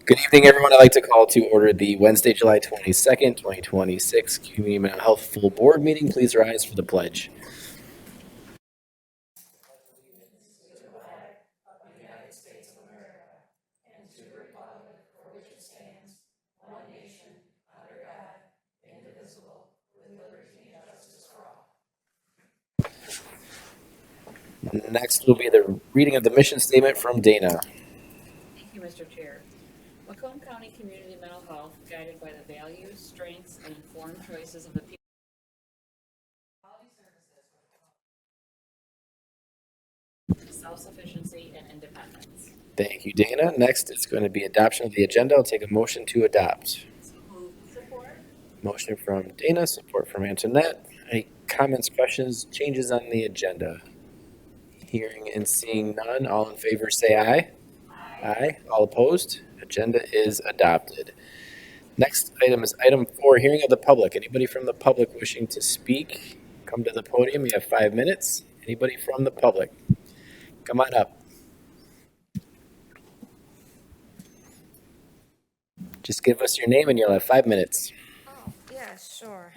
Good evening, everyone. I'd like to call to order the Wednesday, July 22nd, 2026 Community Mental Health Full Board Meeting. Please rise for the pledge. Next will be the reading of the mission statement from Dana. Thank you, Mr. Chair. Macomb County Community Mental Health, guided by the values, strengths, and informed choices of the people. Self-sufficiency and independence. Thank you, Dana. Next is going to be adoption of the agenda. I'll take a motion to adopt. Support. Motion from Dana, support from Antoinette. Any comments, questions, changes on the agenda? Hearing and seeing none, all in favor say aye. Aye. All opposed? Agenda is adopted. Next item is item 4, hearing of the public. Anybody from the public wishing to speak, come to the podium. You have 5 minutes. Anybody from the public? Come on up. Just give us your name and you'll have 5 minutes. Oh, yeah, sure.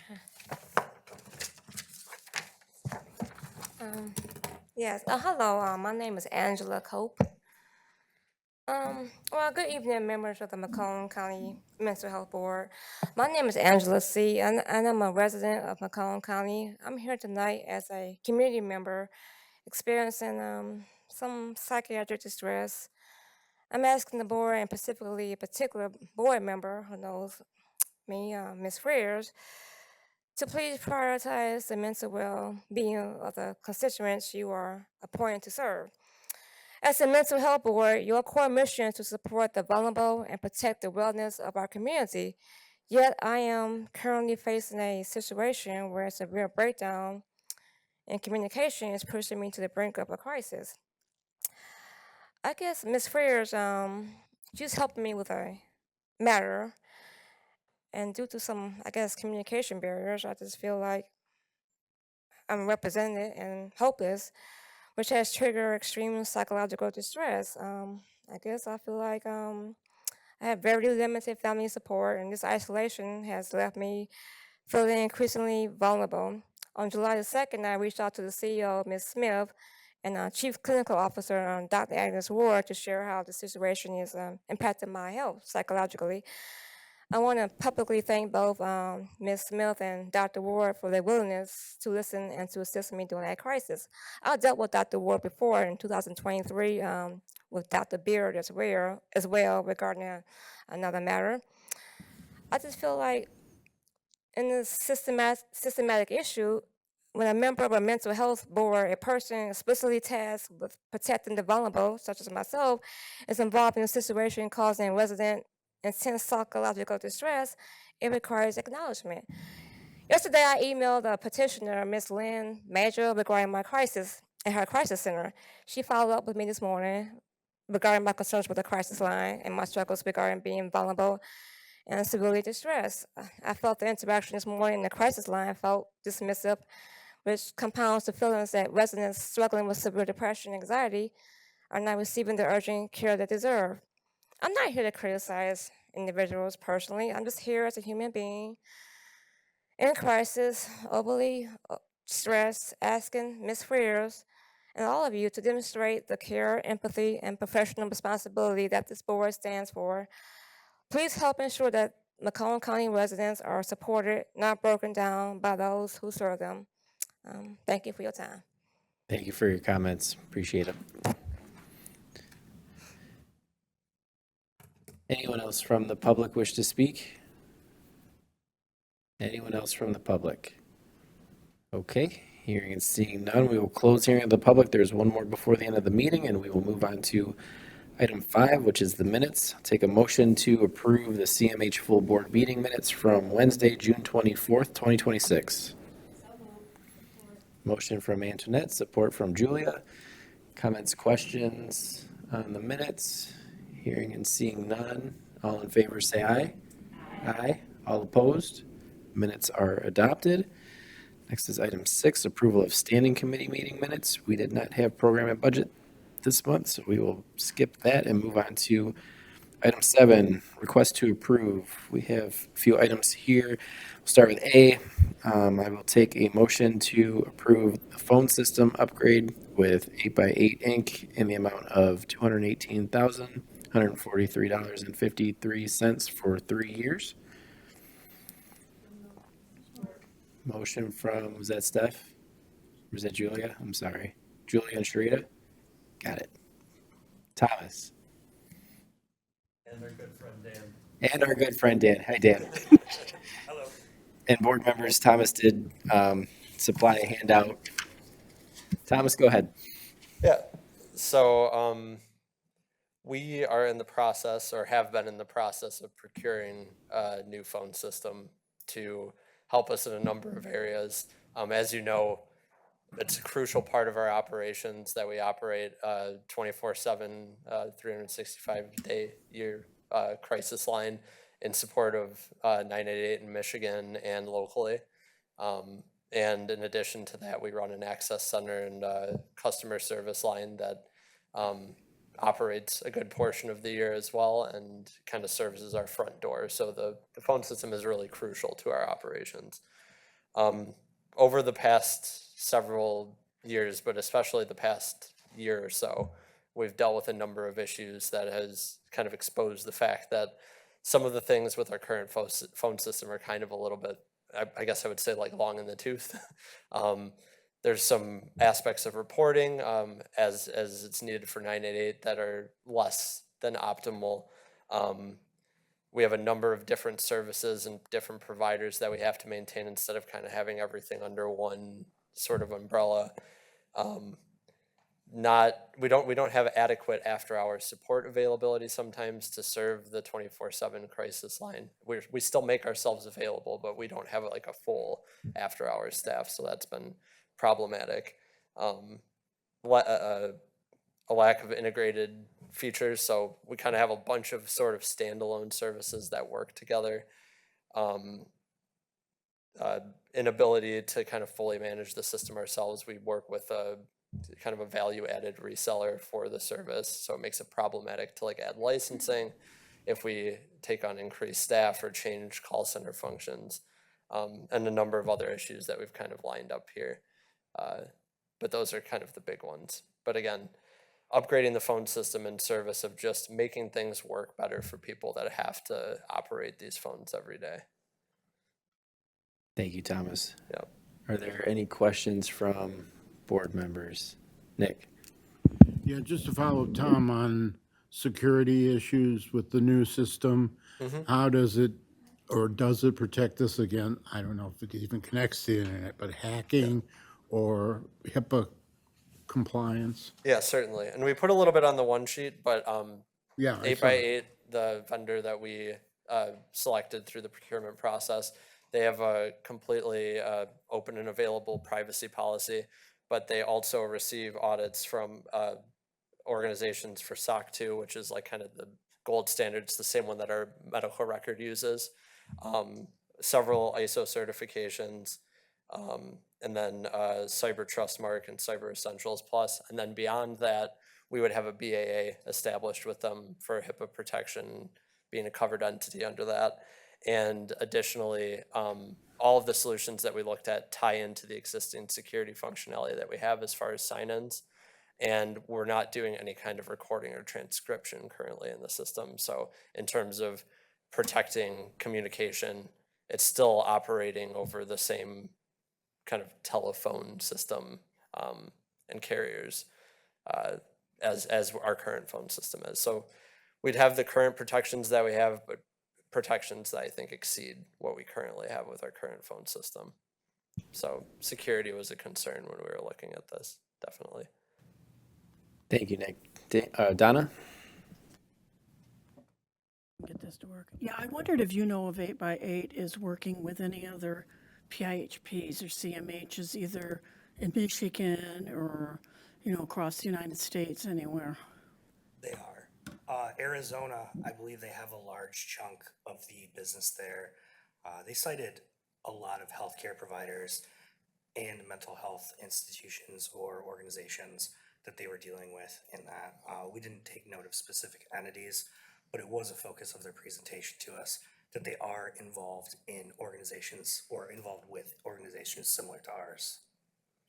Yes. Hello. My name is Angela Cope. Well, good evening, members of the Macomb County Mental Health Board. My name is Angela C., and I'm a resident of Macomb County. I'm here tonight as a community member experiencing some psychiatric distress. I'm asking the board, and specifically a particular board member who knows me, Ms. Frears, to please prioritize the mental well-being of the constituents you are appointed to serve. As a mental health board, your core mission is to support the vulnerable and protect the wellness of our community. Yet I am currently facing a situation where a severe breakdown in communication is pushing me to the brink of a crisis. I guess Ms. Frears just helped me with a matter, and due to some, I guess, communication barriers, I just feel like I'm represented and hopeless, which has triggered extreme psychological distress. I guess I feel like I have very limited family support, and this isolation has left me feeling increasingly vulnerable. On July the 2nd, I reached out to the CEO, Ms. Smith, and Chief Clinical Officer, Dr. Agnes Ward, to share how the situation is impacting my health psychologically. I want to publicly thank both Ms. Smith and Dr. Ward for their willingness to listen and to assist me during that crisis. I dealt with Dr. Ward before in 2023 with Dr. Beard as well regarding another matter. I just feel like in this systematic issue, when a member of a mental health board, a person explicitly tasked with protecting the vulnerable, such as myself, is involved in a situation causing resident intense psychological distress, it requires acknowledgement. Yesterday, I emailed the petitioner, Ms. Lynn Major, regarding my crisis at her crisis center. She followed up with me this morning regarding my concerns with the crisis line and my struggles regarding being vulnerable and severely distressed. I felt the interaction this morning in the crisis line felt dismissive, which compounds the feelings that residents struggling with severe depression and anxiety are not receiving the urgent care they deserve. I'm not here to criticize individuals personally. I'm just here as a human being in crisis, overly stressed, asking Ms. Frears and all of you to demonstrate the care, empathy, and professional responsibility that this board stands for. Please help ensure that Macomb County residents are supported, not broken down by those who serve them. Thank you for your time. Thank you for your comments. Appreciate it. Anyone else from the public wish to speak? Anyone else from the public? Okay, hearing and seeing none, we will close hearing of the public. There's one more before the end of the meeting, and we will move on to item 5, which is the minutes. I'll take a motion to approve the CMH full board meeting minutes from Wednesday, June 24th, 2026. Motion from Antoinette, support from Julia. Comments, questions on the minutes? Hearing and seeing none. All in favor say aye. Aye. All opposed? Minutes are adopted. Next is item 6, approval of standing committee meeting minutes. We did not have program and budget this month, so we will skip that and move on to Item 7, request to approve. We have a few items here. We'll start with A. I will take a motion to approve the phone system upgrade with 8x8 Inc. in the amount of $218,143.53 for 3 years. Motion from, was that Steph? Or was that Julia? I'm sorry. Julia and Sharita? Got it. Thomas. And our good friend Dan. And our good friend Dan. Hi, Dan. Hello. And board members, Thomas did supply a handout. Thomas, go ahead. Yeah, so we are in the process, or have been in the process of procuring a new phone system to help us in a number of areas. As you know, it's a crucial part of our operations that we operate 24/7, 365-day year crisis line in support of 988 in Michigan and locally. And in addition to that, we run an access center and customer service line that operates a good portion of the year as well and kind of serves as our front door. So the phone system is really crucial to our operations. Over the past several years, but especially the past year or so, we've dealt with a number of issues that has kind of exposed the fact that some of the things with our current phone system are kind of a little bit, I guess I would say, like long in the tooth. There's some aspects of reporting as it's needed for 988 that are less than optimal. We have a number of different services and different providers that we have to maintain instead of kind of having everything under one sort of umbrella. We don't have adequate after hours support availability sometimes to serve the 24/7 crisis line. We still make ourselves available, but we don't have like a full after hours staff, so that's been problematic. A lack of integrated features, so we kind of have a bunch of sort of standalone services that work together. Inability to kind of fully manage the system ourselves. We work with a kind of a value-added reseller for the service, so it makes it problematic to like add licensing if we take on increased staff or change call center functions, and a number of other issues that we've kind of lined up here. But those are kind of the big ones. But again, upgrading the phone system in service of just making things work better for people that have to operate these phones every day. Thank you, Thomas. Yep. Are there any questions from board members? Nick? Yeah, just to follow Tom on security issues with the new system, how does it, or does it protect us against, I don't know if it even connects to the internet, but hacking or HIPAA compliance? Yeah, certainly. And we put a little bit on the one sheet, but Yeah, I 8x8, the vendor that we selected through the procurement process, they have a completely open and available privacy policy, but they also receive audits from organizations for SOC 2, which is like kind of the gold standard. It's the same one that our medical record uses. Several ISO certifications, and then Cyber Trust Mark and Cyber Essentials Plus. And then beyond that, we would have a BAA established with them for HIPAA protection, being a covered entity under that. And additionally, all of the solutions that we looked at tie into the existing security functionality that we have as far as sign-ins. And we're not doing any kind of recording or transcription currently in the system. So in terms of protecting communication, it's still operating over the same kind of telephone system and carriers as our current phone system is. So we'd have the current protections that we have, but protections that I think exceed what we currently have with our current phone system. So security was a concern when we were looking at this, definitely. Thank you, Nick. Donna? Get this to work. Yeah, I wondered if you know if 8x8 is working with any other PIHPs or CMHs, either in Michigan or, across the United States, anywhere. They are. Arizona, I believe they have a large chunk of the business there. They cited a lot of healthcare providers and mental health institutions or organizations that they were dealing with in that. We didn't take note of specific entities, but it was a focus of their presentation to us that they are involved in organizations or involved with organizations similar to ours.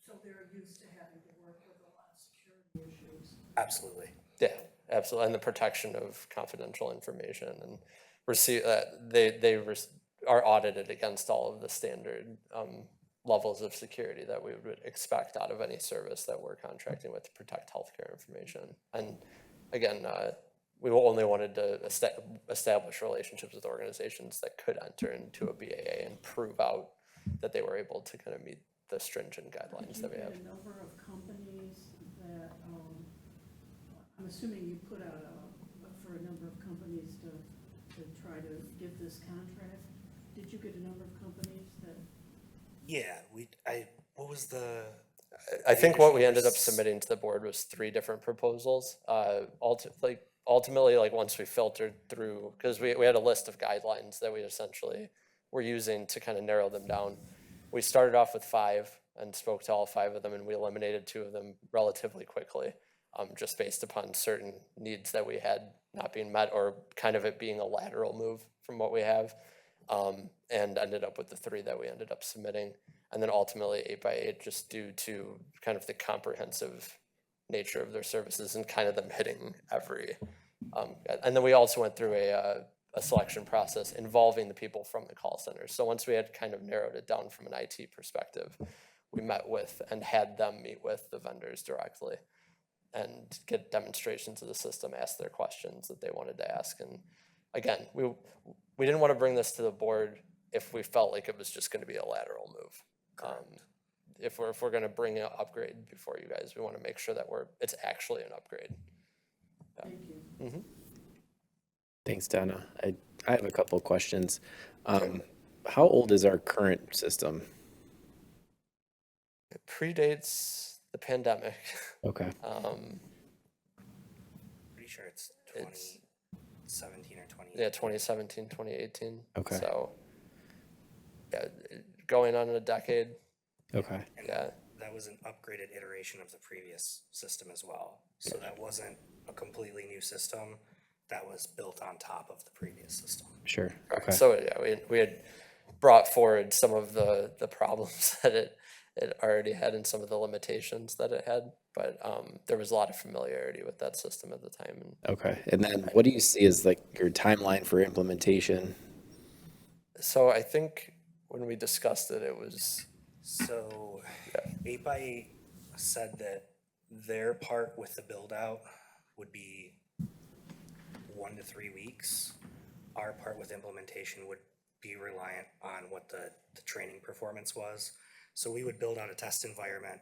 So they're used to having to work with a lot of security issues. Absolutely. Yeah, absolutely, and the protection of confidential information and receive they are audited against all of the standard levels of security that we would expect out of any service that we're contracting with to protect healthcare information. And again, we only wanted to establish relationships with organizations that could enter into a BAA and prove out that they were able to kind of meet the stringent guidelines that we have. Did you get a number of companies that, I'm assuming you put out for a number of companies to try to give this contract? Did you get a number of companies that? Yeah, what was the? I think what we ended up s- submitting to the board was 3 different proposals. Ultimately, like once we filtered through, because we had a list of guidelines that we essentially were using to kind of narrow them down. We started off with 5 and spoke to all 5 of them, and we eliminated 2 of them relatively quickly, just based upon certain needs that we had not being met, or kind of it being a lateral move from what we have, and ended up with the 3 that we ended up submitting. And then ultimately 8x8, just due to kind of the comprehensive nature of their services and kind of them hitting every. And then we also went through a selection process involving the people from the call centers. So once we had kind of narrowed it down from an IT perspective, we met with and had them meet with the vendors directly and get demonstrations of the system, ask their questions that they wanted to ask. And again, we didn't want to bring this to the board if we felt like it was just going to be a lateral move. If we're going to bring an upgrade before you guys, we want to make sure that it's actually an upgrade. Thank you. Thanks, Donna. I have a couple of questions. How old is our current system? It predates the pandemic. Okay. Pretty sure it's It's 2017 or 20. yeah, 2017, 2018. Okay. So yeah, going on a decade. Okay. And Yeah. that was an upgraded iteration of the previous system as well. So that wasn't a completely new system. That was built on top of the previous system. Sure. Okay. So yeah, we had brought forward some of the problems that it already had and some of the limitations that it had, but there was a lot of familiarity with that system at the time. And Okay. And then what do you see as like your timeline for implementation? so I think when we discussed it, it was So 8x8 said that their part with the build out would be 1 to 3 weeks. Our part with implementation would be reliant on what the training performance was. So we would build out a test environment,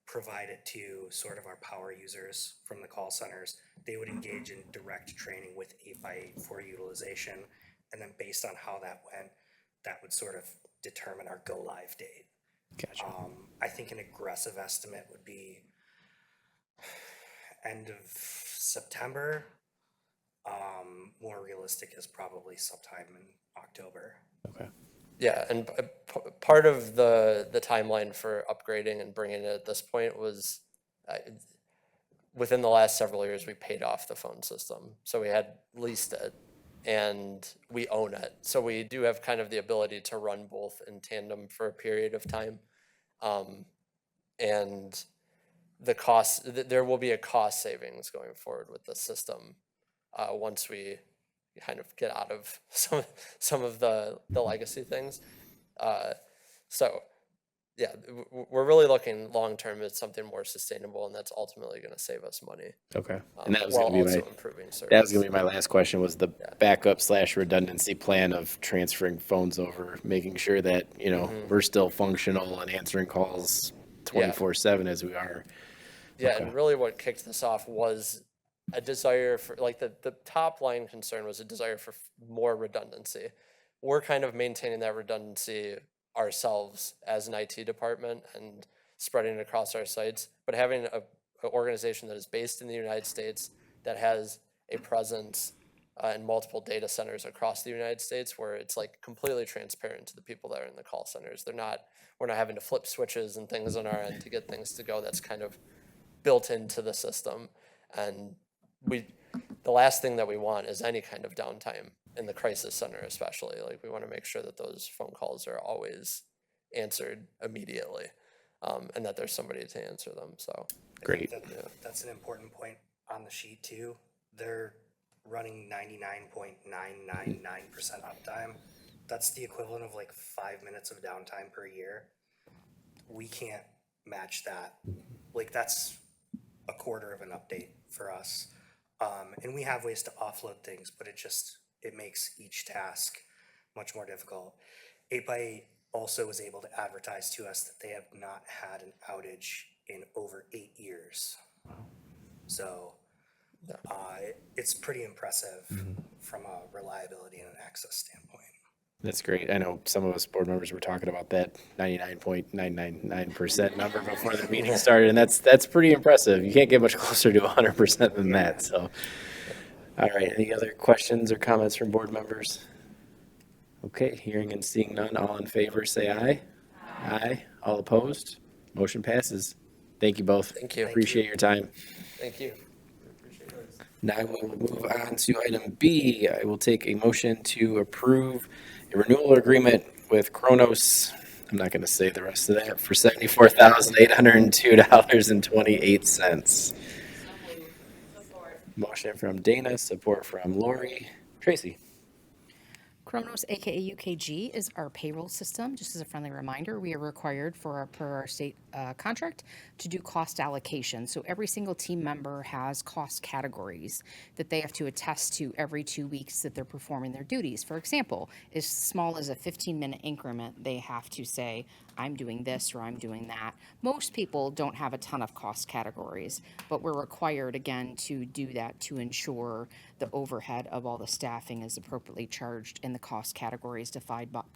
provide it to sort of our power users from the call centers. They would engage in direct training with 8x8 for utilization. And then based on how that went, that would sort of determine our go live date. Gotcha. I think an aggressive estimate would be end of September. More realistic is probably sometime in October. Okay. yeah, and part of the timeline for upgrading and bringing it at this point was within the last several years we paid off the phone system, so we had leased it and we own it, so we do have kind of the ability to run both in tandem for a period of time. And the cost, there will be a cost savings going forward with the system once we kind of get out of some of the legacy things. So yeah, we're really looking long term at something more sustainable, and that's ultimately going to save us money. Okay. And that was while gonna be also my improving service. that was gonna be my last question, was the backup / redundancy plan of transferring phones over, making sure that, you know, we're still functional and answering calls 24/7 as we are. Yeah, Okay. and really what kicked this off was a desire for, like, the top line concern was a desire for more redundancy. We're kind of maintaining that redundancy ourselves as an IT department and spreading it across our sites, but having an organization that is based in the United States, that has a presence in multiple data centers across the United States, where it's like completely transparent to the people that are in the call centers. We're not having to flip switches and things on our end to get things to go. That's kind of built into the system. And the last thing that we want is any kind of downtime in the crisis center, especially. Like, we want to make sure that those phone calls are always answered immediately, and that there's somebody to answer them. So, I Great. think that's an important point on the sheet too. They're running 99.999% uptime. That's the equivalent of like 5 minutes of downtime per year. We can't match that. Like, that's a quarter of an update for us. And we have ways to offload things, but it makes each task much more difficult. 8x8 also was able to advertise to us that they have not had an outage in over 8 years. So it's pretty impressive from a reliability and an access standpoint. That's great. I know some of us board members were talking about that 99.999% number before the meeting started, and that's pretty impressive. You can't get much closer to 100% than that. So, all right. Any other questions or comments from board members? Okay. Hearing and seeing none, all in favor, say aye. Aye. All opposed? Motion passes. Thank you both. Thank you. Appreciate your time. thank you. Now we will move on to item B. I will take a motion to approve a renewal agreement with Kronos. I'm not going to say the rest of that for $74,802.28. So moved. Support. Motion from Dana, support from Lori. Tracy. Kronos, aka UKG, is our payroll system. Just as a friendly reminder, we are required per our state contract to do cost allocation. So every single team member has cost categories that they have to attest to every 2 weeks that they're performing their duties. For example, as small as a 15-minute increment, they have to say, I'm doing this or I'm doing that. Most people don't have a ton of cost categories, but we're required again to do that to ensure the overhead of all the staffing is appropriately charged in the cost categories defined by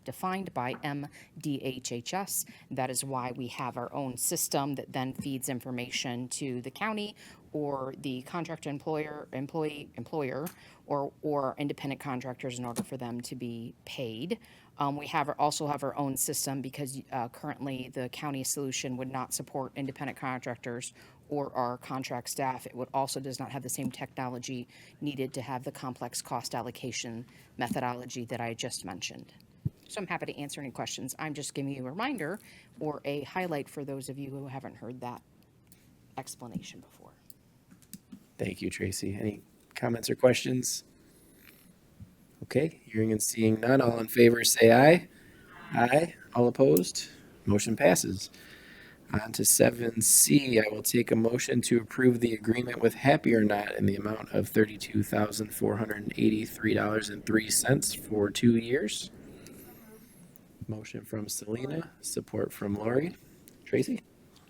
MDHHS. That is why we have our own system that then feeds information to the county or the contractor employer or independent contractors in order for them to be paid. We also have our own system because currently the county solution would not support independent contractors or our contract staff. It does not have the same technology needed to have the complex cost allocation methodology that I just mentioned. So I'm happy to answer any questions. I'm just giving you a reminder or a highlight for those of you who haven't heard that explanation before. Thank you, Tracy. Any comments or questions? Okay, hearing and seeing none, all in favor say aye. Aye. All opposed? Motion passes. On to 7C, I will take a motion to approve the agreement with Happy or Not in the amount of $32,483.03 for 2 years. Motion from Selena, support from Lori. Tracy?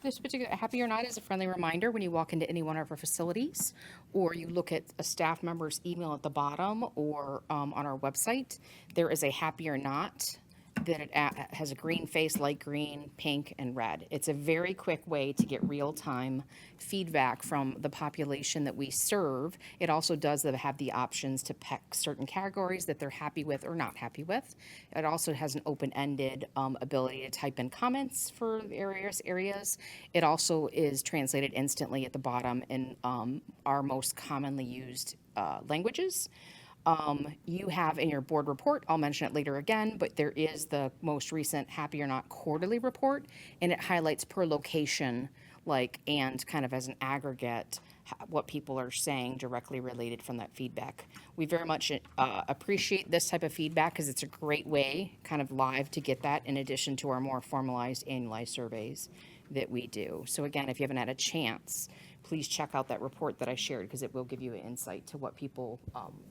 This particular Happy or Not is a friendly reminder when you walk into any one of our facilities, or you look at a staff member's email at the bottom, or on our website, there is a Happy or Not that it has a green face, light green, pink, and red. It's a very quick way to get real-time feedback from the population that we serve. It also does have the options to pick certain categories that they're happy with or not happy with. It also has an open-ended ability to type in comments for various areas. It also is translated instantly at the bottom in our most commonly used languages. You have in your board report, I'll mention it later again, but there is the most recent Happy or Not quarterly report, and it highlights per location, and kind of as an aggregate, what people are saying directly related from that feedback. We very much appreciate this type of feedback because it's a great way, kind of live, to get that in addition to our more formalized annualized surveys that we do. So again, if you haven't had a chance, please check out that report that I shared because it will give you an insight to what people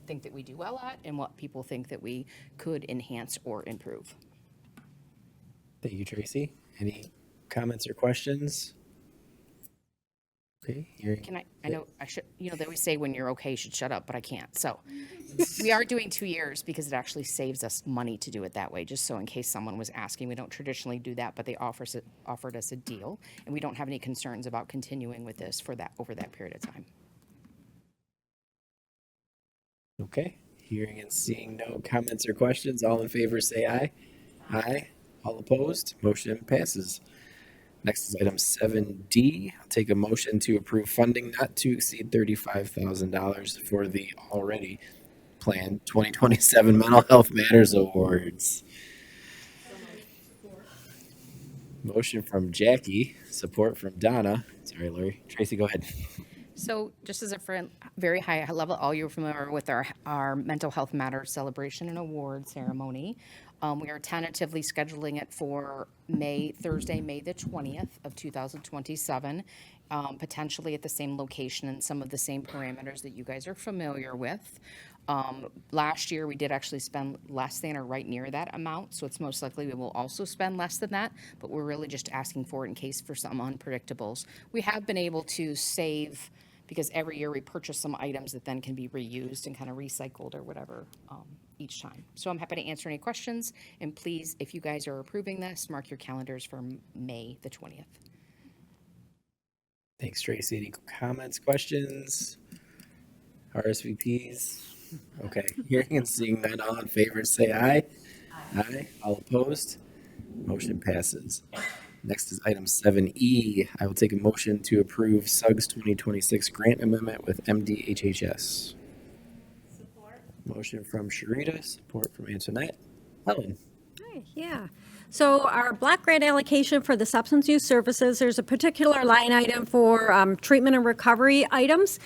think that we do well at and what people think that we could enhance or improve. Thank you, Tracy. Any comments or questions? Okay, hearing. I know I should, they always say when you're okay, you should shut up, but I can't. So we are doing 2 years because it actually saves us money to do it that way, just so in case someone was asking. We don't traditionally do that, but they offered us a deal, and we don't have any concerns about continuing with this over that period of time. Okay, hearing and seeing no comments or questions, all in favor say aye. Aye. All opposed? Motion passes. Next is item 7D. I'll take a motion to approve funding not to exceed $35,000 for the already planned 2027 Mental Health Matters Awards. Motion from Jackie, support from Donna. Sorry, Lori. Tracy, go ahead. So just as a friend, very high level, all you're familiar with our Mental Health Matters Celebration and Award Ceremony. We are tentatively scheduling it for Thursday, May the 20th of 2027, potentially at the same location and some of the same parameters that you guys are familiar with. Last year, we did actually spend less than or right near that amount, so it's most likely we will also spend less than that, but we're really just asking for it in case for some unpredictables. We have been able to save, because every year we purchase some items that then can be reused and kind of recycled or whatever each time. So I'm happy to answer any questions, and please, if you guys are approving this, mark your calendars for May the 20th. Thanks, Tracy. Any comments, questions? RSVPs? Okay. Hearing and seeing none, all in favor say aye. Aye. All opposed? Motion passes. Next is item 7E. I will take a motion to approve SUGS 2026 grant amendment with MDHHS. Support. Motion from Sharita, support from Antoinette. Helen. Hi, yeah. So our block grant allocation for the substance use services, there's a particular line item for treatment and recovery items.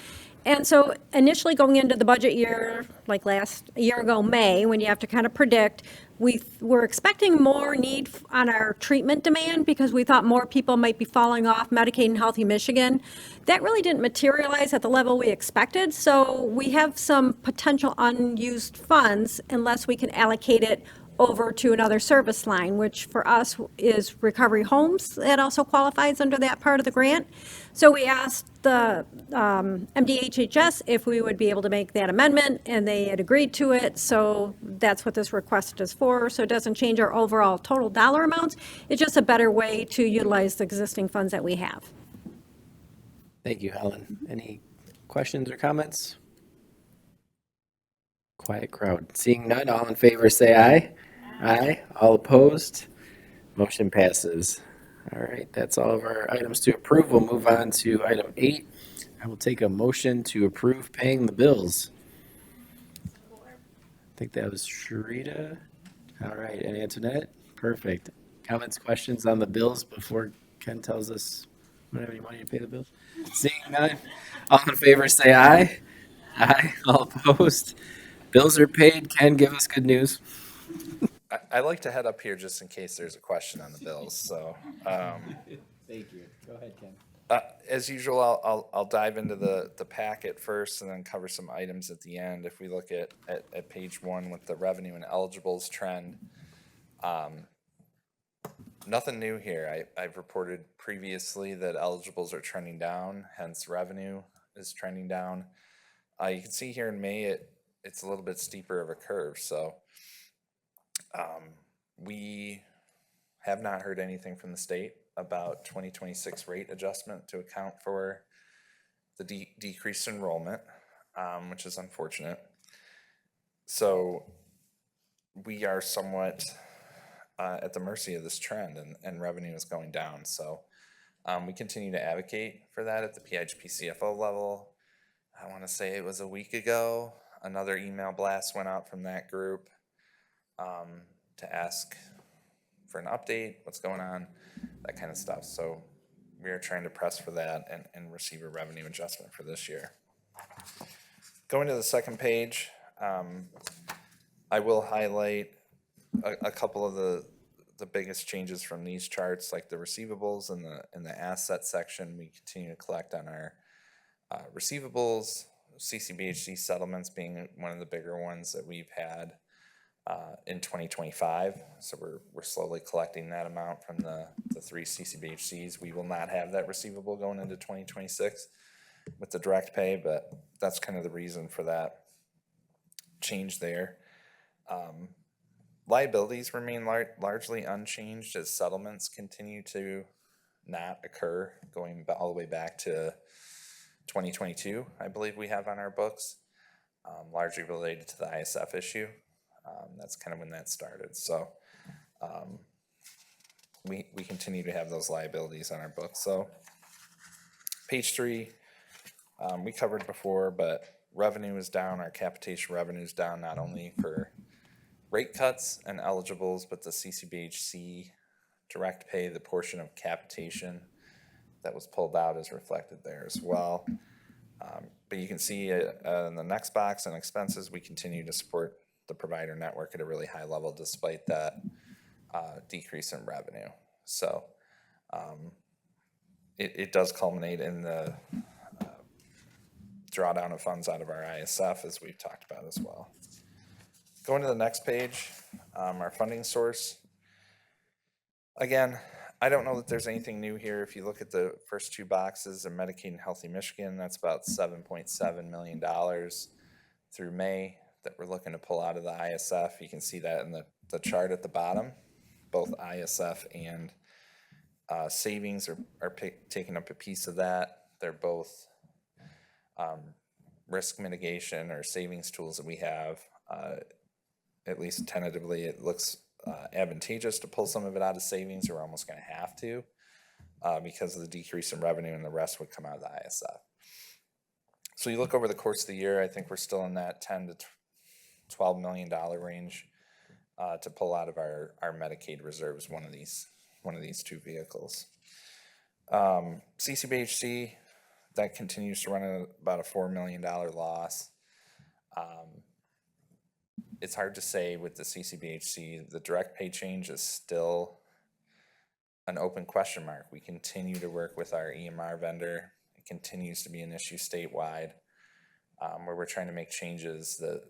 And so initially going into the budget year, like a year ago, May, when you have to kind of predict, we were expecting more need on our treatment demand because we thought more people might be falling off Medicaid and Healthy Michigan. That really didn't materialize at the level we expected. So we have some potential unused funds unless we can allocate it over to another service line, which for us is recovery homes. That also qualifies under that part of the grant. So we asked the MDHHS if we would be able to make that amendment, and they had agreed to it. So that's what this request is for. So it doesn't change our overall total dollar amounts. It's just a better way to utilize the existing funds that we have. Thank you, Helen. Any questions or comments? Quiet crowd. Seeing none, all in favor say aye. Aye. All opposed? Motion passes. All right, that's all of our items to approve. We'll move on to item 8. I will take a motion to approve paying the bills. I think that was Sharita. All right, and Antoinette? Perfect. Comments, questions on the bills before Ken tells us we don't have any money to pay the bills? Seeing none, all in favor say aye. Aye. All opposed? Bills are paid. Ken, give us good news. I like to head up here just in case there's a question on the bills, so. Thank you. Go ahead, Ken. As usual, I'll dive into the packet first and then cover some items at the end. If we look at page 1 with the revenue and eligibles trend, nothing new here. I've reported previously that eligibles are trending down, hence revenue is trending down. You can see here in May, it's a little bit steeper of a curve, so we have not heard anything from the state about 2026 rate adjustment to account for the decreased enrollment, which is unfortunate. So we are somewhat at the mercy of this trend, and revenue is going down. So we continue to advocate for that at the PHP CFO level. I want to say it was a week ago, another email blast went out from that group to ask for an update, what's going on, that kind of stuff. So we are trying to press for that and receive a revenue adjustment for this year. Going to the second page, I will highlight a couple of the biggest changes from these charts, like the receivables in the asset section. We continue to collect on our receivables, CCBHC settlements being one of the bigger ones that we've had in 2025. So we're slowly collecting that amount from the 3 CCBHCs. We will not have that receivable going into 2026 with the direct pay, but that's kind of the reason for that change there. Liabilities remain largely unchanged as settlements continue to not occur, going all the way back to 2022, I believe we have on our books, largely related to the ISF issue. That's kind of when that started. So we continue to have those liabilities on our books. So page 3, we covered before, but revenue is down. Our capitation revenue is down, not only for rate cuts and eligibles, but the CCBHC direct pay, the portion of capitation that was pulled out is reflected there as well. But you can see in the next box on expenses, we continue to support the provider network at a really high level despite that decrease in revenue. So it does culminate in the drawdown of funds out of our ISF, as we've talked about as well. Going to the next page, our funding source. Again, I don't know that there's anything new here. If you look at the first 2 boxes in Medicaid and Healthy Michigan, that's about $7.7 million through May that we're looking to pull out of the ISF. You can see that in the chart at the bottom. Both ISF and savings are taking up a piece of that. They're both risk mitigation or savings tools that we have. At least tentatively, it looks advantageous to pull some of it out of savings. We're almost going to have to because of the decrease in revenue, and the rest would come out of the ISF. So you look over the course of the year, I think we're still in that $10 to $12 million range to pull out of our Medicaid reserves, one of these 2 vehicles. CCBHC, that continues to run at about a $4 million loss. It's hard to say with the CCBHC. The direct pay change is still an open question mark. We continue to work with our EMR vendor. It continues to be an issue statewide where we're trying to make changes. The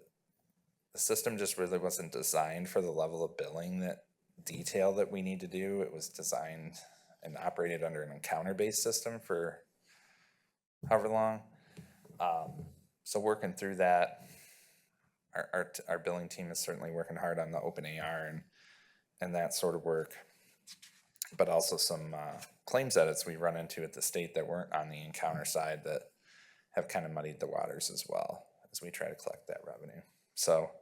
system just really wasn't designed for the level of billing detail that we need to do. It was designed and operated under an encounter-based system for however long. So working through that, our billing team is certainly working hard on the open AR and that sort of work, but also some claims edits we run into at the state that weren't on the encounter side that have kind of muddied the waters as well as we try to collect that revenue. So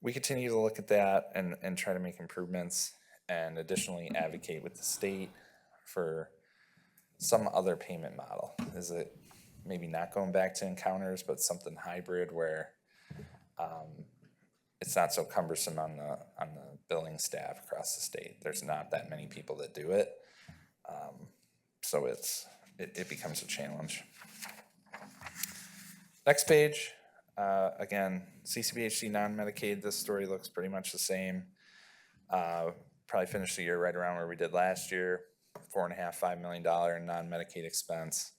we continue to look at that and try to make improvements, and additionally advocate with the state for some other payment model. Is it maybe not going back to encounters, but something hybrid where it's not so cumbersome on the billing staff across the state. There's not that many people that do it, so it becomes a challenge. Next page, again, CCBHC non-Medicaid. This story looks pretty much the same. Probably finished the year right around where we did last year. $4.5–5 million in non-Medicaid expense.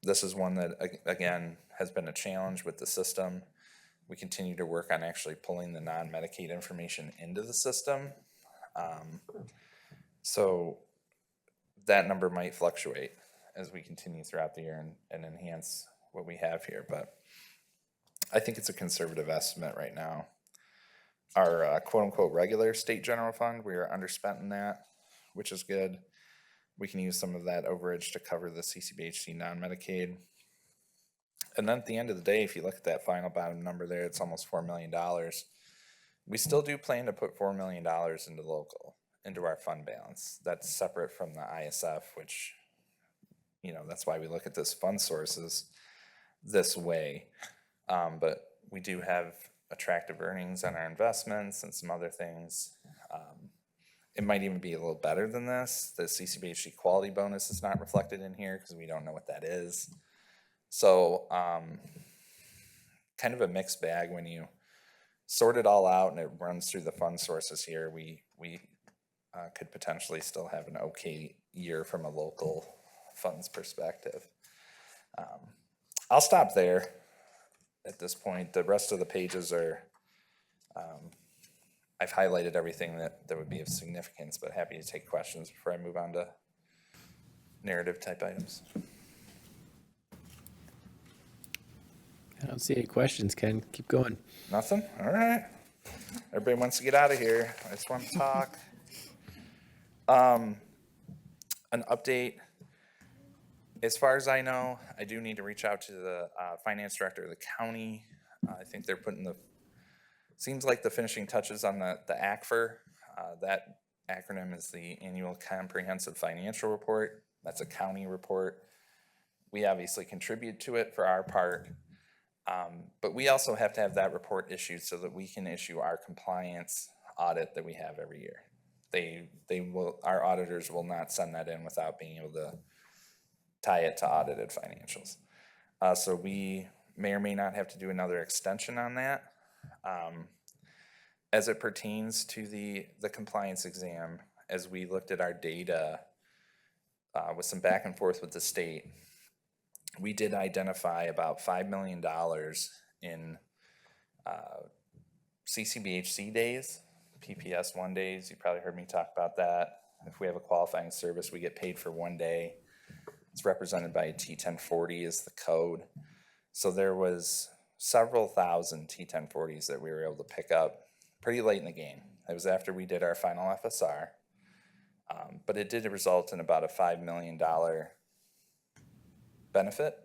This is one that again has been a challenge with the system. We continue to work on actually pulling the non-Medicaid information into the system. So that number might fluctuate as we continue throughout the year and enhance what we have here. But I think it's a conservative estimate right now. Our quote-unquote regular state general fund, we are underspent in that, which is good. We can use some of that overage to cover the CCBHC non-Medicaid. And then at the end of the day, if you look at that final bottom number there, it's almost $4 million. We still do plan to put $4 million into our fund balance. That's separate from the ISF, which, that's why we look at this fund sources this way. But we do have attractive earnings on our investments and some other things. It might even be a little better than this. The CCBHC quality bonus is not reflected in here because we don't know what that is. So kind of a mixed bag when you sort it all out and it runs through the fund sources here. We could potentially still have an okay year from a local funds perspective. I'll stop there at this point. The rest of the pages are, I've highlighted everything that would be of significance, but happy to take questions before I move on to narrative type items. I don't see any questions, Ken. Keep going. Nothing? All right. Everybody wants to get out of here. I just want to talk. An update. As far as I know, I do need to reach out to the finance director of the county. I think they're putting seems like the finishing touches on the ACFR. That acronym is the Annual Comprehensive Financial Report. That's a county report. We obviously contribute to it for our part, but we also have to have that report issued so that we can issue our compliance audit that we have every year. Our auditors will not send that in without being able to tie it to audited financials. So we may or may not have to do another extension on that. As it pertains to the compliance exam, as we looked at our data with some back and forth with the state, we did identify about $5 million in CCBHC days, PPS 1 days. You probably heard me talk about that. If we have a qualifying service, we get paid for 1 day. It's represented by a T1040 is the code. So there was several thousand T1040s that we were able to pick up pretty late in the game. It was after we did our final FSR, but it did result in about a $5 million benefit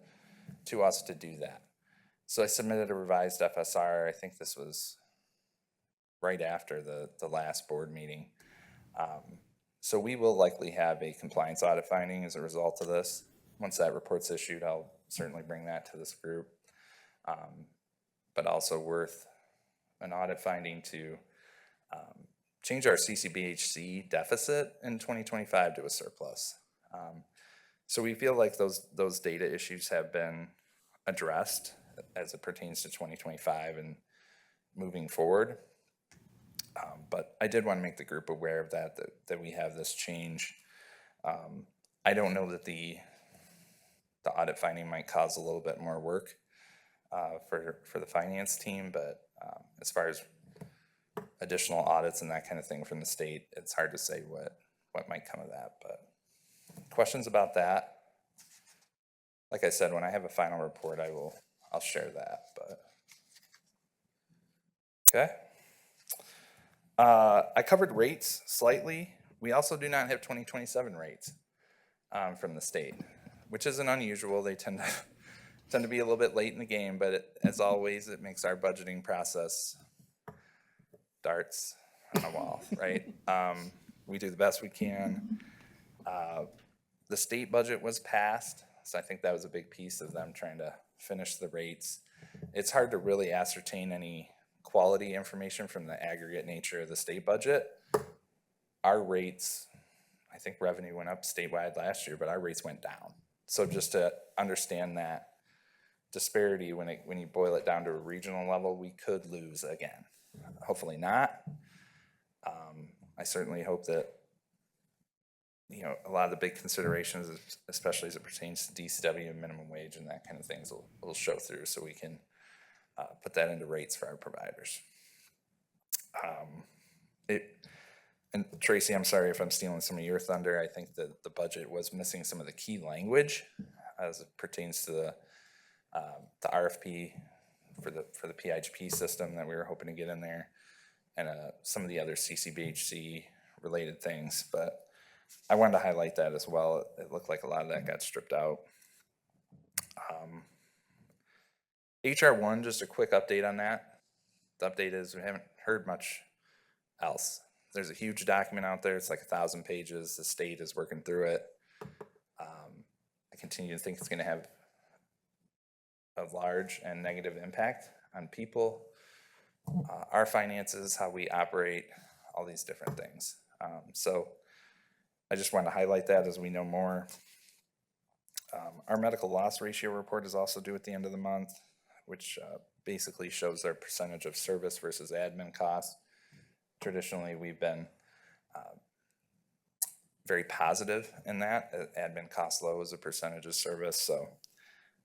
to us to do that. So I submitted a revised FSR. I think this was right after the last board meeting. So we will likely have a compliance audit finding as a result of this. Once that report's issued, I'll certainly bring that to this group. But also worth an audit finding to change our CCBHC deficit in 2025 to a surplus. So we feel like those data issues have been addressed as it pertains to 2025 and moving forward. But I did want to make the group aware of that we have this change. I don't know that the audit finding might cause a little bit more work for the finance team, but as far as additional audits and that kind of thing from the state, it's hard to say what might come of that. But questions about that? Like I said, when I have a final report, I'll share that. But okay. I covered rates slightly. We also do not have 2027 rates from the state, which isn't unusual. They tend to be a little bit late in the game, but as always, it makes our budgeting process darts on a wall, right? We do the best we can. The state budget was passed, so I think that was a big piece of them trying to finish the rates. It's hard to really ascertain any quality information from the aggregate nature of the state budget. Our rates, I think revenue went up statewide last year, but our rates went down. So just to understand that disparity, when you boil it down to a regional level, we could lose again. Hopefully not. I certainly hope that a lot of the big considerations, especially as it pertains to DCW and minimum wage and that kind of things, will show through, so we can put that into rates for our providers. And Tracy, I'm sorry if I'm stealing some of your thunder. I think that the budget was missing some of the key language as it pertains to the RFP for the PHP system that we were hoping to get in there, and some of the other CCBHC related things. But I wanted to highlight that as well. It looked like a lot of that got stripped out. HR1, just a quick update on that. The update is we haven't heard much else. There's a huge document out there. It's like 1,000 pages. The state is working through it. I continue to think it's going to have a large and negative impact on people, our finances, how we operate, all these different things. So I just wanted to highlight that as we know more. Our medical loss ratio report is also due at the end of the month, which basically shows our percentage of service versus admin costs. Traditionally, we've been very positive in that. Admin costs low as a percentage of service, so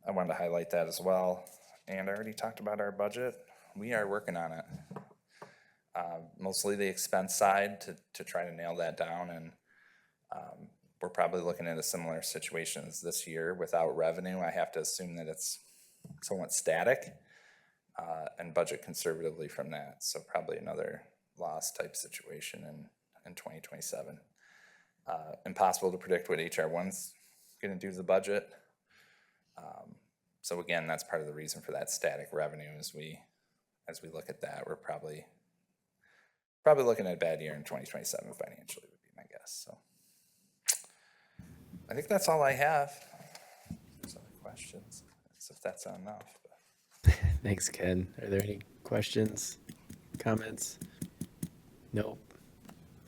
I wanted to highlight that as well. And I already talked about our budget. We are working on it. Mostly the expense side to try to nail that down, and we're probably looking at a similar situation as this year without revenue. I have to assume that it's somewhat static and budget conservatively from that. So probably another loss type situation in 2027. Impossible to predict what HR1's going to do to the budget. So again, that's part of the reason for that static revenue. As we look at that, we're probably looking at a bad year in 2027 financially. guess, so. I think that's all I have. There's other questions, as if that's not enough. But. Thanks, Ken. Are there any questions, comments? Nope.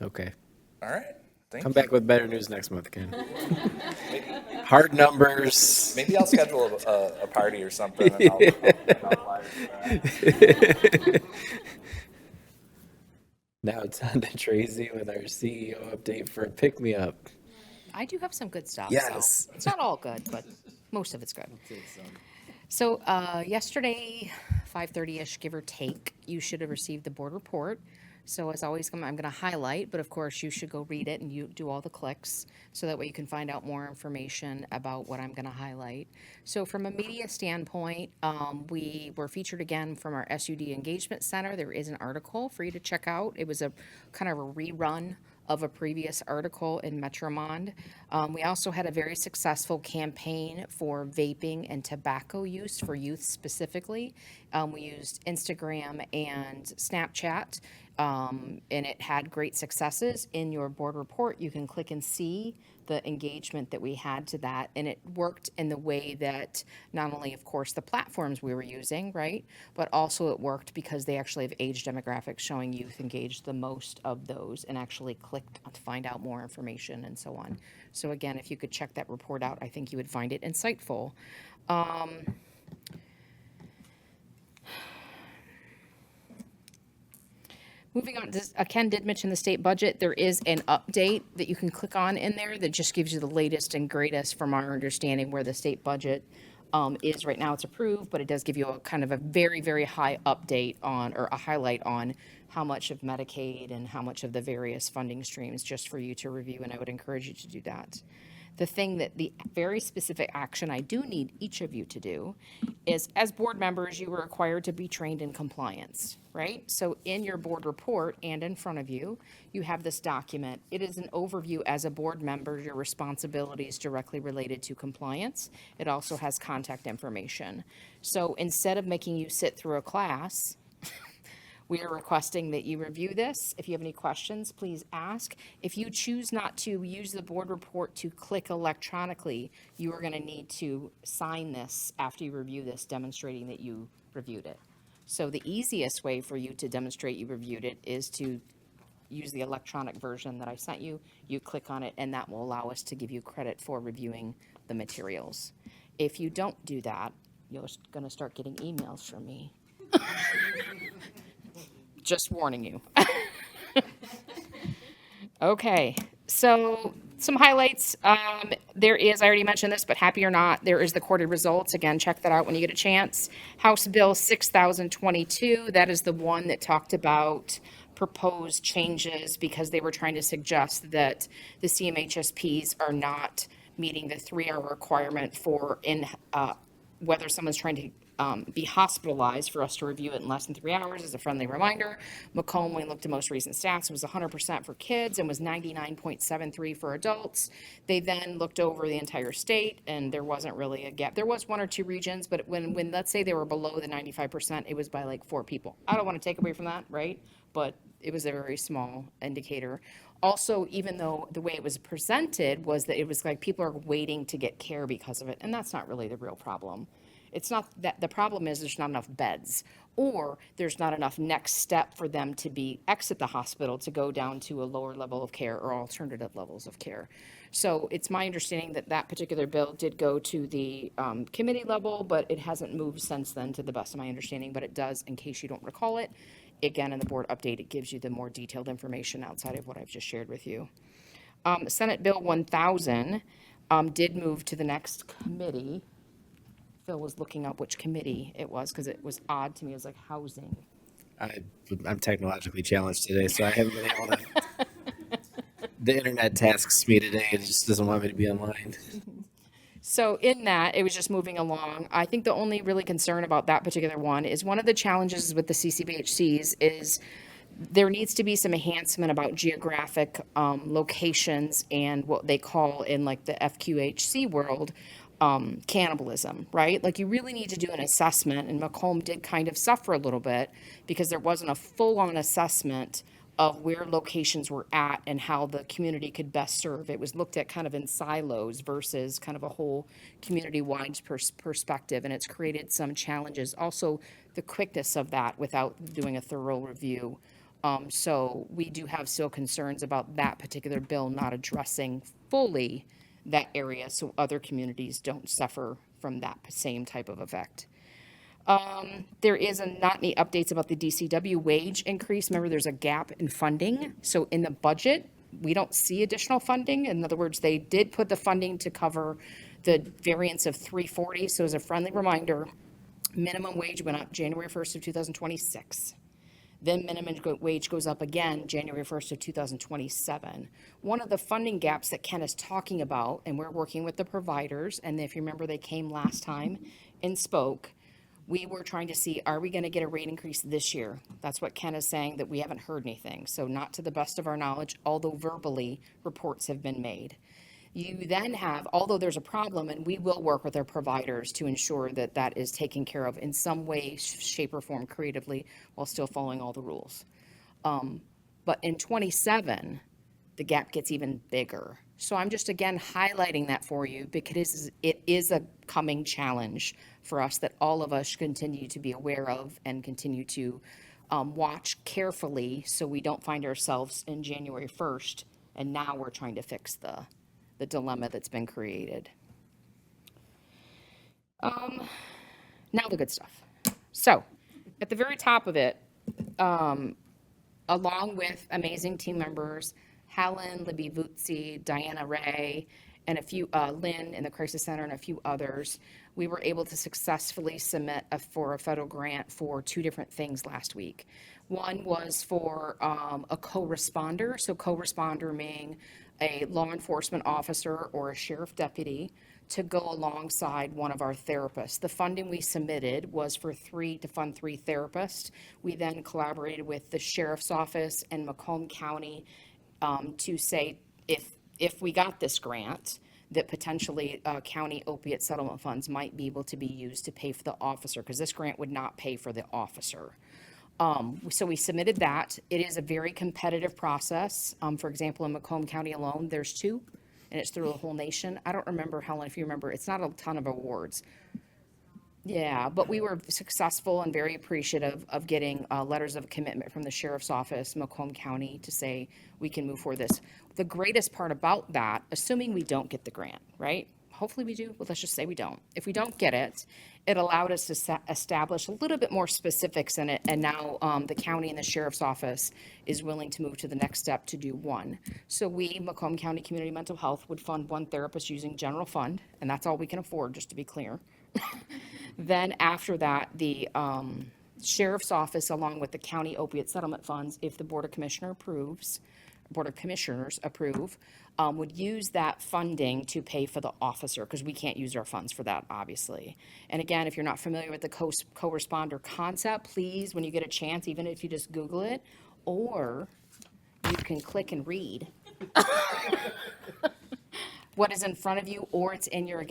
Okay. All right, thank Come you. back with better news next month, Ken. Hard numbers. Maybe I'll schedule a party or something, and I'll fly for that. Now it's on to Tracy with our CEO update for Pick Me Up. I do have some good stuff. Yes. So it's not all good, but most of it's good. So yesterday, 5:30ish, give or take, you should have received the board report. So as always, I'm going to highlight, but of course you should go read it and you do all the clicks so that way you can find out more information about what I'm going to highlight. So from a media standpoint, we were featured again from our SUD Engagement Center. There is an article for you to check out. It was a kind of a rerun of a previous article in Metromond. We also had a very successful campaign for vaping and tobacco use for youth specifically. We used Instagram and Snapchat, and it had great successes. In your board report, you can click and see the engagement that we had to that, and it worked in the way that not only, of course, the platforms we were using, right, but also it worked because they actually have age demographics showing youth engaged the most of those and actually clicked to find out more information and so on. So again, if you could check that report out, I think you would find it insightful. Moving on, Ken did mention the state budget. There is an update that you can click on in there that just gives you the latest and greatest from our understanding where the state budget is right now. It's approved, but it does give you a kind of a very, very high update on, or a highlight on how much of Medicaid and how much of the various funding streams, just for you to review, and I would encourage you to do that. The thing that the very specific action I do need each of you to do is, as board members, you were required to be trained in compliance, right? So in your board report and in front of you, you have this document. It is an overview as a board member, your responsibilities directly related to compliance. It also has contact information. So instead of making you sit through a class, we are requesting that you review this. If you have any questions, please ask. If you choose not to use the board report to click electronically, you are going to need to sign this after you review this, demonstrating that you reviewed it. So the easiest way for you to demonstrate you reviewed it is to use the electronic version that I sent you. You click on it, and that will allow us to give you credit for reviewing the materials. If you don't do that, you're going to start getting emails from me. Just warning you. Okay, so some highlights. There is, I already mentioned this, but happy or not, there is the quarterly results. Again, check that out when you get a chance. House Bill 6022, that is the one that talked about proposed changes because they were trying to suggest that the CMHSPs are not meeting the 3-hour requirement for whether someone's trying to be hospitalized for us to review it in less than 3 hours. As a friendly reminder, Macomb, when we looked at most recent stats, it was 100% for kids and was 99.73 for adults. They then looked over the entire state, and there wasn't really a gap. There was 1 or 2 regions, but when let's say they were below the 95%, it was by like 4 people. I don't want to take away from that, right? But it was a very small indicator. Also, even though the way it was presented was that it was like people are waiting to get care because of it, and that's not really the real problem. It's not that the problem is there's not enough beds, or there's not enough next step for them to exit the hospital to go down to a lower level of care or alternative levels of care. So it's my understanding that that particular bill did go to the committee level, but it hasn't moved since then, to the best of my understanding. But it does, in case you don't recall it. Again, in the board update, it gives you the more detailed information outside of what I've just shared with you. Senate Bill 1000 did move to the next committee. Phil was looking up which committee it was because it was odd to me. It was like housing. I'm technologically challenged today, so I haven't been able to. The internet tasks me today. It just doesn't want me to be online. So in that, it was just moving along. I think the only really concern about that particular one is one of the challenges with the CCBHCs is there needs to be some enhancement about geographic locations and what they call in like the FQHC world, cannibalism, right? Like you really need to do an assessment, and Macomb did kind of suffer a little bit because there wasn't a full-on assessment of where locations were at and how the community could best serve. It was looked at kind of in silos versus kind of a whole community-wide perspective, and it's created some challenges. Also, the quickness of that without doing a thorough review. So we do have still concerns about that particular bill not addressing fully that area so other communities don't suffer from that same type of effect. There is not any updates about the DCW wage increase. Remember, there's a gap in funding. So in the budget, we don't see additional funding. In other words, they did put the funding to cover the variance of 340. So as a friendly reminder, minimum wage went up January 1st of 2026. Then minimum wage goes up again January 1st of 2027. One of the funding gaps that Ken is talking about, and we're working with the providers, and if you remember, they came last time and spoke, we were trying to see, are we going to get a rate increase this year? That's what Ken is saying, that we haven't heard anything. So not to the best of our knowledge, although verbally reports have been made. You then have, although there's a problem, and we will work with our providers to ensure that that is taken care of in some way, shape, or form creatively while still following all the rules. But in 27, the gap gets even bigger. So I'm just again highlighting that for you because it is a coming challenge for us that all of us continue to be aware of and continue to watch carefully so we don't find ourselves in January 1st and now we're trying to fix the dilemma that's been created. Now the good stuff. So at the very top of it, along with amazing team members, Helen, Libby Vutzi, Diana Ray, and a few, Lynn in the Crisis Center and a few others, we were able to successfully submit for a federal grant for 2 different things last week. One was for a co-responder, so co-responder meaning a law enforcement officer or a sheriff deputy to go alongside one of our therapists. The funding we submitted was to fund 3 therapists. We then collaborated with the sheriff's office and Macomb County to say if we got this grant, that potentially county opiate settlement funds might be able to be used to pay for the officer, because this grant would not pay for the officer. So we submitted that. It is a very competitive process. For example, in Macomb County alone, there's 2, and it's through the whole nation. I don't remember, Helen, if you remember, it's not a ton of awards. Yeah, but we were successful and very appreciative of getting letters of commitment from the sheriff's office, Macomb County, to say we can move forward this. The greatest part about that, assuming we don't get the grant, right? Hopefully we do, but let's just say we don't. If we don't get it, it allowed us to establish a little bit more specifics in it, and now the county and the sheriff's office is willing to move to the next step to do 1. So we, Macomb County Community Mental Health, would fund 1 therapist using general fund, and that's all we can afford, just to be clear. Then after that, the sheriff's office, along with the county opiate settlement funds, if the Board of Commissioners approve, would use that funding to pay for the officer, because we can't use our funds for that, obviously. And again, if you're not familiar with the co-responder concept, please, when you get a chance, even if you just Google it, or you can click and read what is in front of you, or it's in your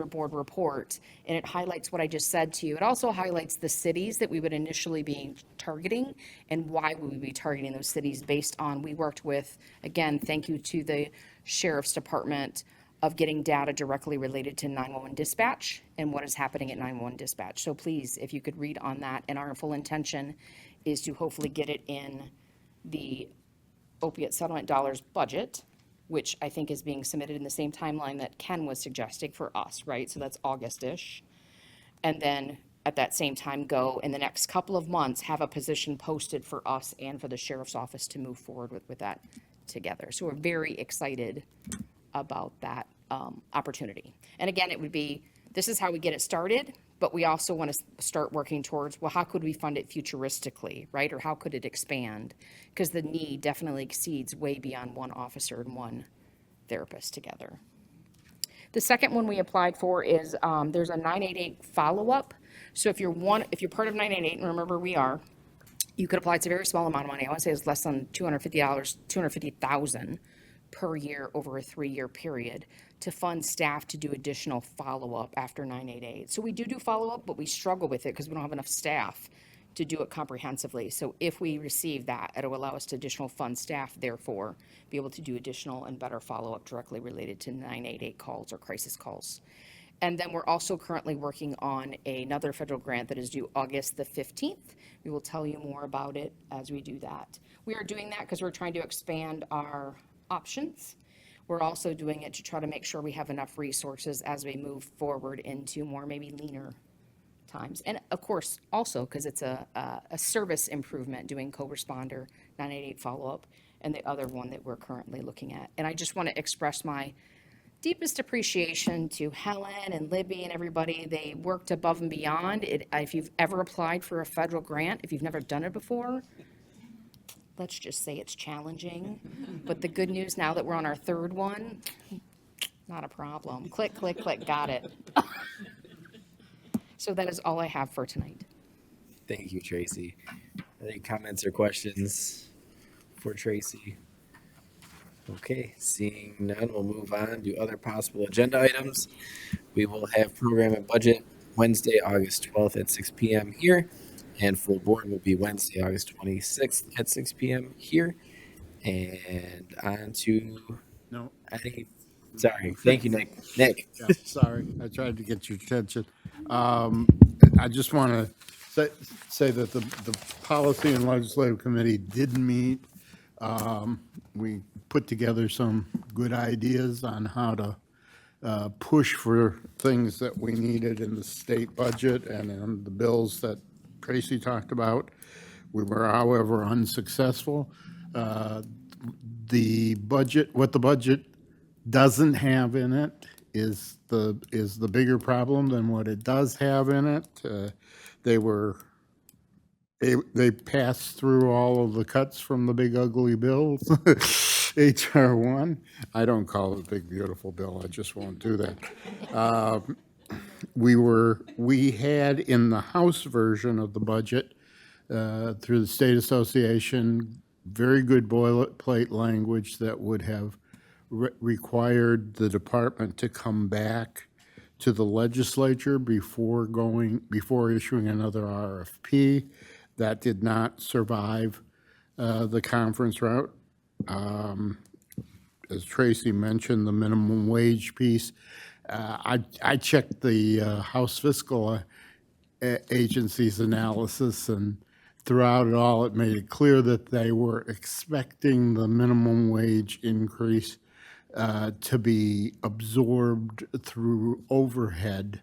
board report, and it highlights what I just said to you. It also highlights the cities that we would initially be targeting and why we would be targeting those cities based on, we worked with, again, thank you to the Sheriff's Department of getting data directly related to 911 dispatch and what is happening at 911 dispatch. So please, if you could read on that, and our full intention is to hopefully get it in the opiate settlement dollars budget, which I think is being submitted in the same timeline that Ken was suggesting for us, right? So that's August-ish. And then at that same time, go in the next couple of months, have a position posted for us and for the sheriff's office to move forward with that together. So we're very excited about that opportunity. And again, it would be, this is how we get it started, but we also want to start working towards, well, how could we fund it futuristically, right? Or how could it expand? Because the need definitely exceeds way beyond 1 officer and 1 therapist together. The second one we applied for is, there's a 988 follow-up. So if you're part of 988, and remember we are, you could apply. It's a very small amount of money. I want to say it's less than $250,000 per year over a 3-year period to fund staff to do additional follow-up after 988. So we do follow-up, but we struggle with it because we don't have enough staff to do it comprehensively. So if we receive that, it'll allow us to additional fund staff, therefore, be able to do additional and better follow-up directly related to 988 calls or crisis calls. And then we're also currently working on another federal grant that is due August the 15th. We will tell you more about it as we do that. We are doing that because we're trying to expand our options. We're also doing it to try to make sure we have enough resources as we move forward into more maybe leaner times. And of course, also because it's a service improvement doing co-responder, 988 follow-up, and the other one that we're currently looking at. And I just want to express my deepest appreciation to Helen and Libby and everybody. They worked above and beyond. If you've ever applied for a federal grant, if you've never done it before, let's just say it's challenging. But the good news now that we're on our third one, not a problem. Click, click, click, got it. So that is all I have for tonight. Thank you, Tracy. Any comments or questions for Tracy? Okay, seeing none, we'll move on to other possible agenda items. We will have program and budget Wednesday, August 12th at 6 p.m. here, and full board will be Wednesday, August 26th at 6 p.m. here. And on to No. Sorry, thank you, Nick. Nick. Yeah, sorry, I tried to get your attention. I just want to say that the Policy and Legislative Committee did meet. We put together some good ideas on how to push for things that we needed in the state budget and in the bills that Tracy talked about. We were, however, unsuccessful. The budget, what the budget doesn't have in it is the bigger problem than what it does have in it. They passed through all of the cuts from the big ugly bills, HR 1. I don't call it a big beautiful bill. I just won't do that. We had in the House version of the budget through the State Association very good boilerplate language that would have required the department to come back to the legislature before issuing another RFP. That did not survive the conference route. As Tracy mentioned, the minimum wage piece. I checked the House Fiscal Agency's analysis, and throughout it all, it made it clear that they were expecting the minimum wage increase to be absorbed through overhead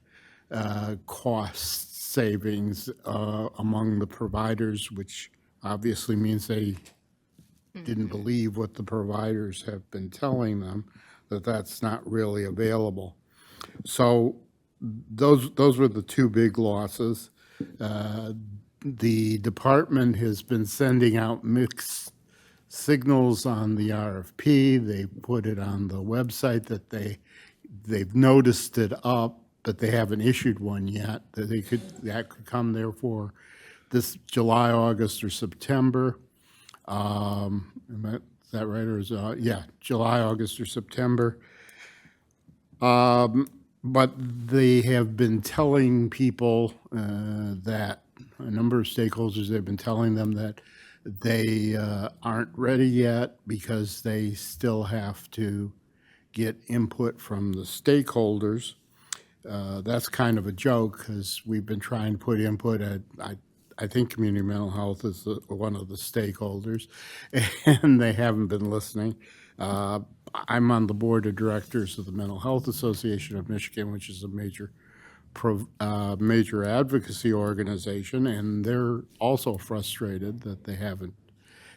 cost savings among the providers, which obviously means they didn't believe what the providers have been telling them, that that's not really available. So those were the two big losses. The department has been sending out mixed signals on the RFP. They put it on the website that they've noticed it up, but they haven't issued one yet. That could come there for this July, August, or September. Is that right? Or is yeah, July, August, or September. But they have been telling people that a number of stakeholders, they've been telling them that they aren't ready yet because they still have to get input from the stakeholders. That's kind of a joke because we've been trying to put input at, I think community mental health is one of the stakeholders, and they haven't been listening. I'm on the board of directors of the Mental Health Association of Michigan, which is a major advocacy organization, and they're also frustrated that they haven't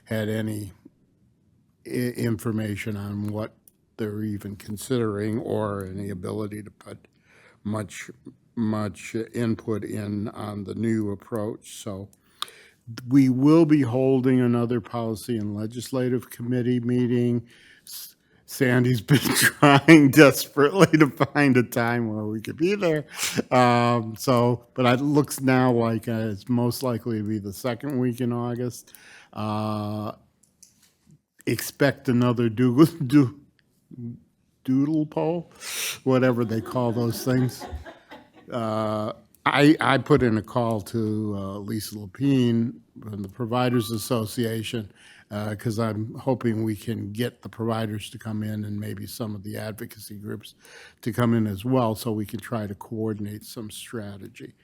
had any information on what they're even considering or any ability to put much input in on the new approach. So we will be holding another policy and legislative committee meeting. Sandy's been trying desperately to find a time where we could be there. But it looks now like it's most likely to be the second week in August. Expect another doodle poll, whatever they call those things. I put in a call to Lisa Lapine from the Providers Association because I'm hoping we can get the providers to come in and maybe some of the advocacy groups to come in as well so we can try to coordinate some strategy.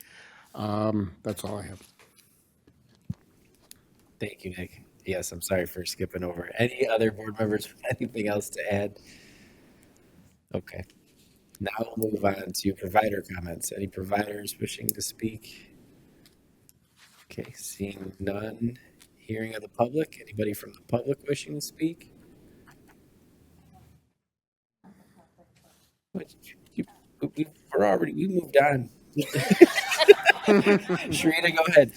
That's all I have. Thank you, Nick. Yes, I'm sorry for skipping over. Any other board members with anything else to add? Okay. Now we'll move on to provider comments. Any providers wishing to speak? Okay, seeing none. Hearing of the public. Anybody from the public wishing to speak? We moved on. Sharita, go ahead.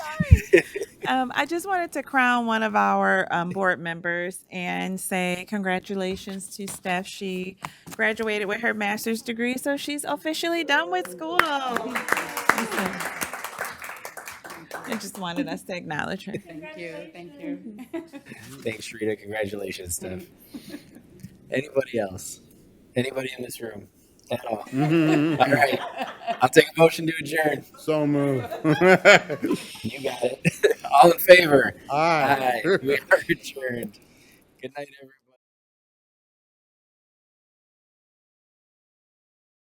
I just wanted to crown one of our board members and say congratulations to Steph. She graduated with her master's degree, so she's officially done with school. I just wanted us to acknowledge her. Thank you, thank you. Thanks, Sharita. Congratulations, Steph. Anybody else? Anybody in this room at all? All right. I'll take a motion to adjourn. So moved. You got it. All in favor? Aye. We are adjourned. Good night, everybody.